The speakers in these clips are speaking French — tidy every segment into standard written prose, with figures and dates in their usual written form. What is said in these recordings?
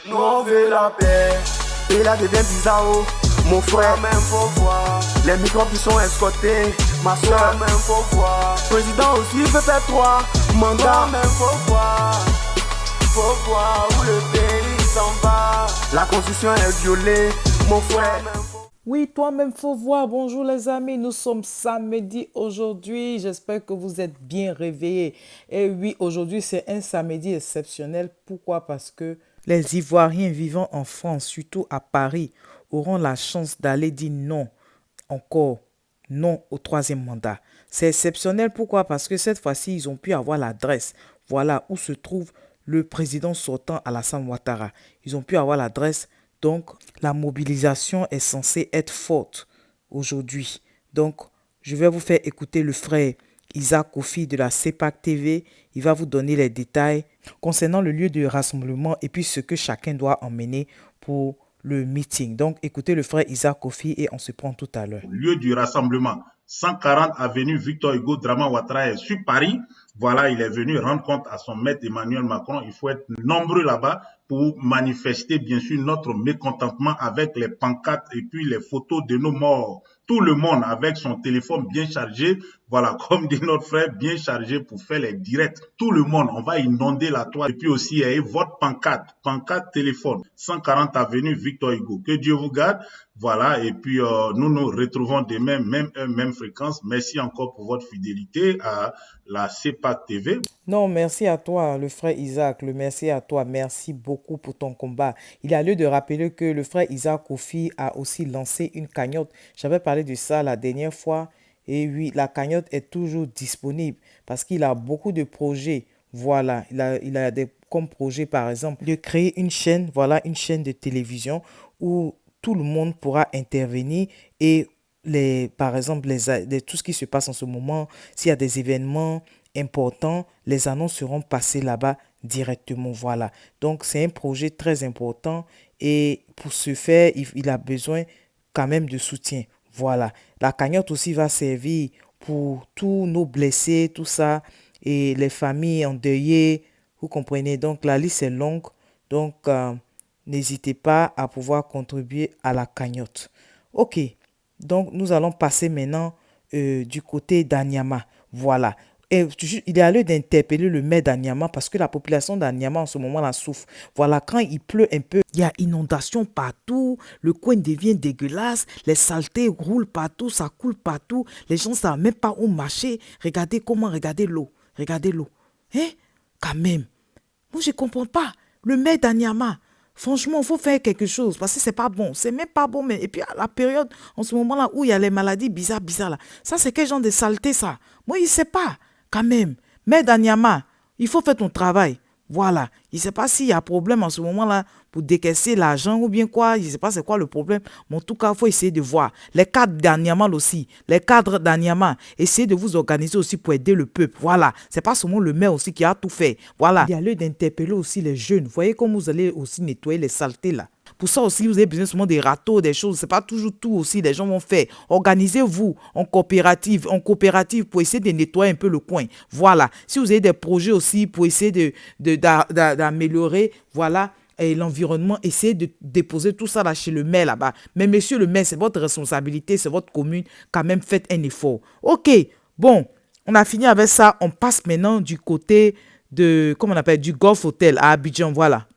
Nous on veut la paix. Et là devient bizarre, oh. Mon frère, même faut voir. Les microbes qui sont escortés. Ma soeur, même faut voir. Président aussi veut faire 3 mandats. Même faut voir où le pays s'en va. La constitution est violée. Mon frère, même faut... Oui, toi-même, faut voir. Bonjour les amis, nous sommes samedi aujourd'hui. J'espère que vous êtes bien réveillés. Et oui, aujourd'hui, c'est un samedi exceptionnel. Pourquoi? Parce que les Ivoiriens vivant en France, surtout à Paris, auront la chance d'aller dire non, encore non au 3e mandat. C'est exceptionnel. Pourquoi? Parce que cette fois-ci, ils ont pu avoir l'adresse. Voilà où se trouve le président sortant Alassane Ouattara. Ils ont pu avoir l'adresse. Donc, la mobilisation est censée être forte aujourd'hui. Donc, je vais vous faire écouter le frère Isaac Kofi de la CEPAC TV. Il va vous donner les détails concernant le lieu de rassemblement et puis ce que chacun doit emmener pour le meeting. Donc, écoutez le frère Isaac Kofi et on se prend tout à l'heure. Lieu du rassemblement, 140 avenue Victor Hugo Draman Ouattara sur Paris. Voilà, il est venu rendre compte à son maître Emmanuel Macron. Il faut être nombreux là-bas pour manifester, bien sûr, notre mécontentement avec les pancartes et puis les photos de nos morts. Tout le monde avec son téléphone bien chargé, voilà, comme dit notre frère, bien chargé pour faire les directs. Tout le monde, on va inonder la toile. Et puis aussi, votre pancarte téléphone, 140 avenue Victor Hugo. Que Dieu vous garde. Voilà, et puis nous nous retrouvons demain, même fréquence. Merci encore pour votre fidélité à la CEPAC TV. Non, merci à toi, le frère Isaac. Merci à toi. Merci beaucoup pour ton combat. Il y a lieu de rappeler que le frère Isaac Kofi a aussi lancé une cagnotte. J'avais parlé de ça la dernière fois. Et oui, la cagnotte est toujours disponible parce qu'il a beaucoup de projets. Voilà, il a comme projet, par exemple, de créer une chaîne, voilà, une chaîne de télévision où tout le monde pourra intervenir et par exemple, tout ce qui se passe en ce moment, s'il y a des événements importants, les annonces seront passées là-bas directement. Voilà. Donc, c'est un projet très important et pour ce faire, il a besoin quand même de soutien. Voilà. La cagnotte aussi va servir pour tous nos blessés, tout ça, et les familles endeuillées. Vous comprenez? Donc, la liste est longue. Donc, n'hésitez pas à pouvoir contribuer à la cagnotte. Ok, donc nous allons passer maintenant du côté d'Anyama. Voilà. Et il est à lieu d'interpeller le maire d'Anyama parce que la population d'Anyama en ce moment-là souffre. Voilà, quand il pleut un peu, il y a inondation partout, le coin devient dégueulasse, les saletés roulent partout, ça coule partout, les gens ne savent même pas où marcher. Regardez l'eau. Regardez l'eau. Hein? Quand même. Moi, je ne comprends pas. Le maire d'Anyama, franchement, il faut faire quelque chose parce que c'est pas bon. C'est même pas bon. Mais... Et puis, à la période, en ce moment-là, où il y a les maladies bizarres là. Ça, c'est quel genre de saleté, ça? Moi, il ne sait pas. Quand même. Maire d'Anyama, il faut faire ton travail. Voilà. Il ne sait pas s'il y a problème en ce moment-là pour décaisser l'argent ou bien quoi. Je ne sais pas c'est quoi le problème. Mais en tout cas, il faut essayer de voir. Les cadres d'Anyama aussi. Les cadres d'Anyama. Essayez de vous organiser aussi pour aider le peuple. Voilà. C'est pas seulement le maire aussi qui a tout fait. Voilà. Il y a lieu d'interpeller aussi les jeunes. Vous voyez comme vous allez aussi nettoyer les saletés là. Pour ça aussi, vous avez besoin seulement des râteaux, des choses. C'est pas toujours tout aussi, les gens vont faire. Organisez-vous en coopérative pour essayer de nettoyer un peu le coin. Voilà. Si vous avez des projets aussi pour essayer d'améliorer, voilà, et l'environnement, essayez de déposer tout ça là chez le maire là-bas. Mais monsieur le maire, c'est votre responsabilité, c'est votre commune. Quand même, faites un effort. Ok, bon, on a fini avec ça. On passe maintenant du côté de, comment on appelle, du Golf Hotel à Abidjan, voilà.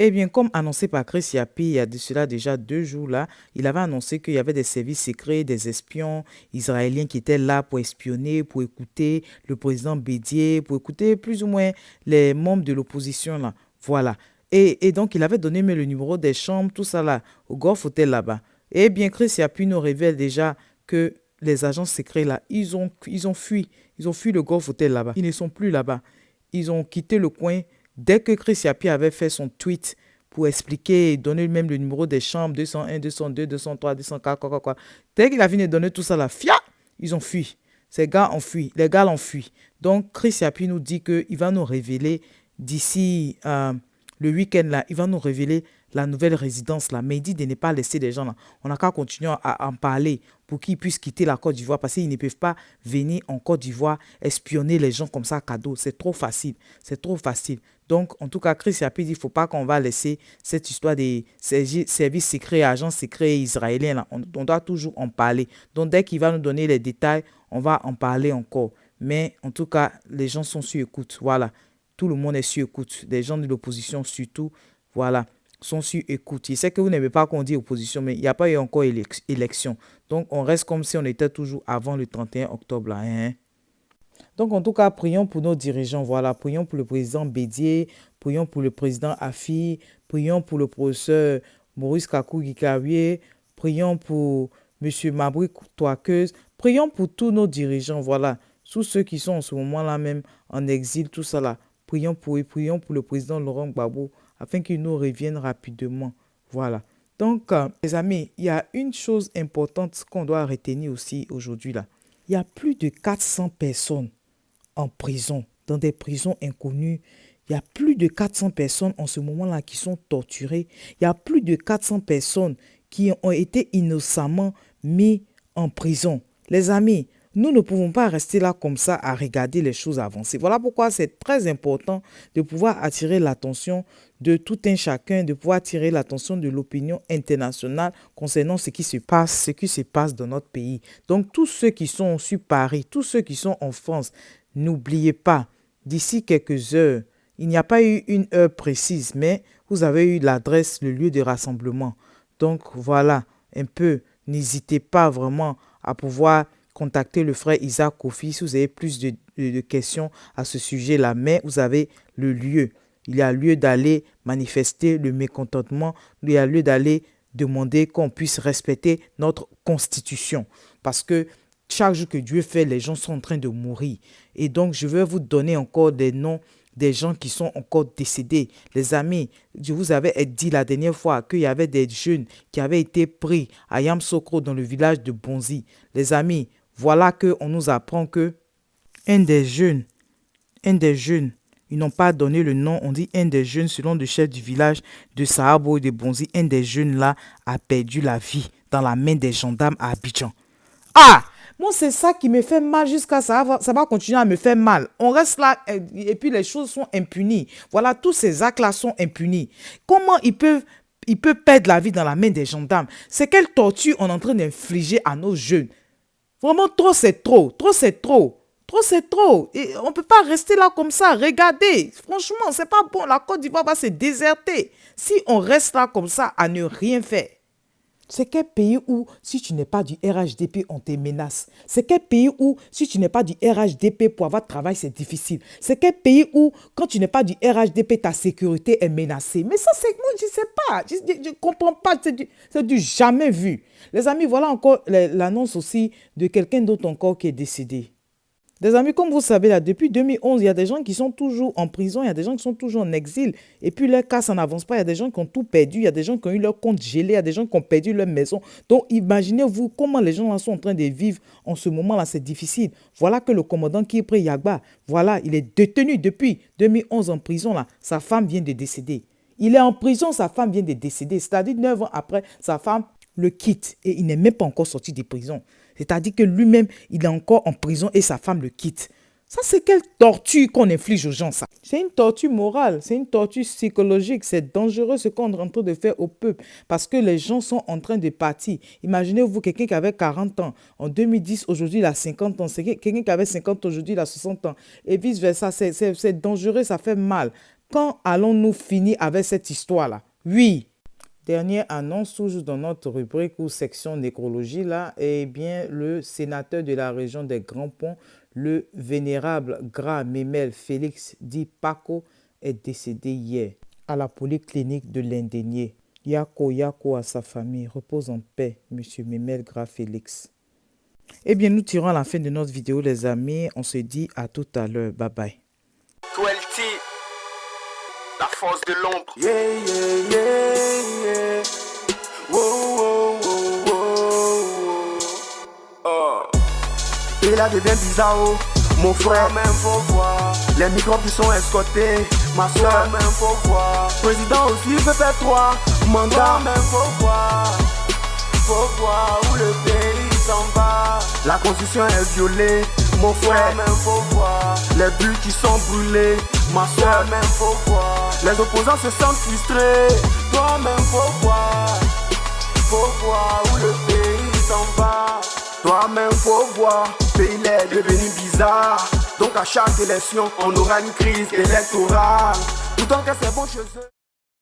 Eh bien, comme annoncé par Chris Yapi, il y a de cela déjà 2 jours là, il avait annoncé qu'il y avait des services secrets, des espions israéliens qui étaient là pour espionner, pour écouter le président Bédier, pour écouter plus ou moins les membres de l'opposition là. Voilà. Et donc, il avait donné le numéro des chambres, tout ça là, au Golf Hotel là-bas. Eh bien, Chris Yapi nous révèle déjà que les agents secrets là, ils ont fui. Ils ont fui le Golf Hotel là-bas. Ils ne sont plus là-bas. Ils ont quitté le coin. Dès que Chris Yapi avait fait son tweet pour expliquer et donner même le numéro des chambres, 201, 202, 203, 204, quoi. Dès qu'il a fini de donner tout ça là, ils ont fui. Ces gars ont fui. Les gars l'ont fui. Donc, Chris Yapi nous dit qu'il va nous révéler d'ici le week-end là, il va nous révéler la nouvelle résidence là. Mais il dit de ne pas laisser les gens là. On n'a qu'à continuer à en parler pour qu'ils puissent quitter la Côte d'Ivoire parce qu'ils ne peuvent pas venir en Côte d'Ivoire espionner les gens comme ça cadeau. C'est trop facile. C'est trop facile. Donc, en tout cas, Chris Yapi dit qu'il ne faut pas qu'on va laisser cette histoire des services secrets, agents secrets israéliens là. On doit toujours en parler. Donc, dès qu'il va nous donner les détails, on va en parler encore. Mais en tout cas, les gens sont sur écoute. Voilà. Tout le monde est sur écoute. Les gens de l'opposition surtout, voilà, sont sur écoute. Je sais que vous n'aimez pas qu'on dise opposition, mais il n'y a pas eu encore élection. Donc, on reste comme si on était toujours avant le 31 octobre. Là, hein? Donc, en tout cas, prions pour nos dirigeants. Voilà, prions pour le président Bédier, prions pour le président Afi, prions pour le professeur Maurice Kakou-Gikawie, prions pour M. Mabri Touakeuse, prions pour tous nos dirigeants. Voilà, tous ceux qui sont en ce moment-là même en exil, tout ça là. Prions pour eux, prions pour le président Laurent Gbagbo afin qu'il nous revienne rapidement. Voilà. Donc, les amis, il y a une chose importante qu'on doit retenir aussi aujourd'hui là. Il y a plus de 400 personnes en prison, dans des prisons inconnues. Il y a plus de 400 personnes en ce moment-là qui sont torturées. Il y a plus de 400 personnes qui ont été innocemment mis en prison. Les amis, nous ne pouvons pas rester là comme ça à regarder les choses avancer. Voilà pourquoi c'est très important de pouvoir attirer l'attention de tout un chacun, de pouvoir attirer l'attention de l'opinion internationale concernant ce qui se passe dans notre pays. Donc tous ceux qui sont sur Paris, tous ceux qui sont en France, n'oubliez pas, d'ici quelques heures, il n'y a pas eu une heure précise, mais vous avez eu l'adresse, le lieu de rassemblement. Donc voilà, un peu, n'hésitez pas vraiment à pouvoir contacter le frère Isaac Kofi si vous avez plus de questions à ce sujet-là. Mais vous avez le lieu. Il y a lieu d'aller manifester le mécontentement. Il y a lieu d'aller demander qu'on puisse respecter notre constitution. Parce que chaque jour que Dieu fait, les gens sont en train de mourir. Et donc, je vais vous donner encore des noms des gens qui sont encore décédés. Les amis, je vous avais dit la dernière fois qu'il y avait des jeunes qui avaient été pris à Yamsokro dans le village de Bonzi. Les amis, voilà qu'on nous apprend que un des jeunes, ils n'ont pas donné le nom, on dit un des jeunes selon le chef du village de Sahabo et de Bonzi, un des jeunes là a perdu la vie dans la main des gendarmes à Abidjan. Ah! Moi, c'est ça qui me fait mal jusqu'à ça va continuer à me faire mal. On reste là et puis les choses sont impunies. Voilà, tous ces actes-là sont impunis. Comment ils peuvent perdre la vie dans la main des gendarmes? C'est quelle torture on est en train d'infliger à nos jeunes? Vraiment, trop, c'est trop. Trop, c'est trop. Trop, c'est trop. Et on ne peut pas rester là comme ça. Regardez, franchement, c'est pas bon. La Côte d'Ivoire va se déserter. Si on reste là comme ça à ne rien faire. C'est quel pays où, si tu n'es pas du RHDP, on te menace? C'est quel pays où, si tu n'es pas du RHDP, pour avoir travail, c'est difficile? C'est quel pays où, quand tu n'es pas du RHDP, ta sécurité est menacée? Mais ça, c'est moi, je ne sais pas. Je ne comprends pas. C'est du jamais vu. Les amis, voilà encore l'annonce aussi de quelqu'un d'autre encore qui est décédé. Des amis, comme vous savez, là, depuis 2011, il y a des gens qui sont toujours en prison, il y a des gens qui sont toujours en exil. Et puis, leur cas, ça n'avance pas. Il y a des gens qui ont tout perdu, il y a des gens qui ont eu leur compte gelé, il y a des gens qui ont perdu leur maison. Donc, imaginez-vous comment les gens là sont en train de vivre en ce moment-là. C'est difficile. Voilà que le commandant Kipré Yagba, voilà, il est détenu depuis 2011 en prison. Là. Sa femme vient de décéder. Il est en prison, sa femme vient de décéder. C'est-à-dire 9 ans après, sa femme le quitte et il n'est même pas encore sorti de prison. C'est-à-dire que lui-même, il est encore en prison et sa femme le quitte. Ça, c'est quelle torture qu'on inflige aux gens, ça? C'est une torture morale, c'est une torture psychologique. C'est dangereux ce qu'on est en train de faire au peuple parce que les gens sont en train de partir. Imaginez-vous quelqu'un qui avait 40 ans en 2010, aujourd'hui il a 50 ans. C'est quelqu'un qui avait 50 ans, aujourd'hui il a 60 ans. Et vice-versa, c'est dangereux, ça fait mal. Quand allons-nous finir avec cette histoire-là? Oui. Dernière annonce, toujours dans notre rubrique ou section nécrologie, là, eh bien, le sénateur de la région des Grands Ponts, le vénérable Gras Memel Félix dit Paco, est décédé hier à la polyclinique de l'Indénié. Yako à sa famille. Repose en paix, monsieur Memel Gras Félix. Eh bien, nous tirons à la fin de notre vidéo, les amis. On se dit à tout à l'heure. Bye bye. 12T, la force de l'ombre. Yeah, yeah, yeah, yeah. Wow, wow, wow, wow. Oh. Et là devient bizarre, mon frère, même faut voir. Les microbes qui sont escortés, ma soeur, même faut voir. Président aussi veut faire 3 mandats, même faut voir où le pays s'en va. La constitution est violée, mon frère, même faut voir. Les bulles qui sont brûlées, ma soeur, même faut voir. Les opposants se sentent frustrés, toi-même faut voir où le pays s'en va. Toi-même faut voir, pays est devenu bizarre. Donc à chaque élection, on aura une crise électorale. Pourtant que c'est bon chez eux.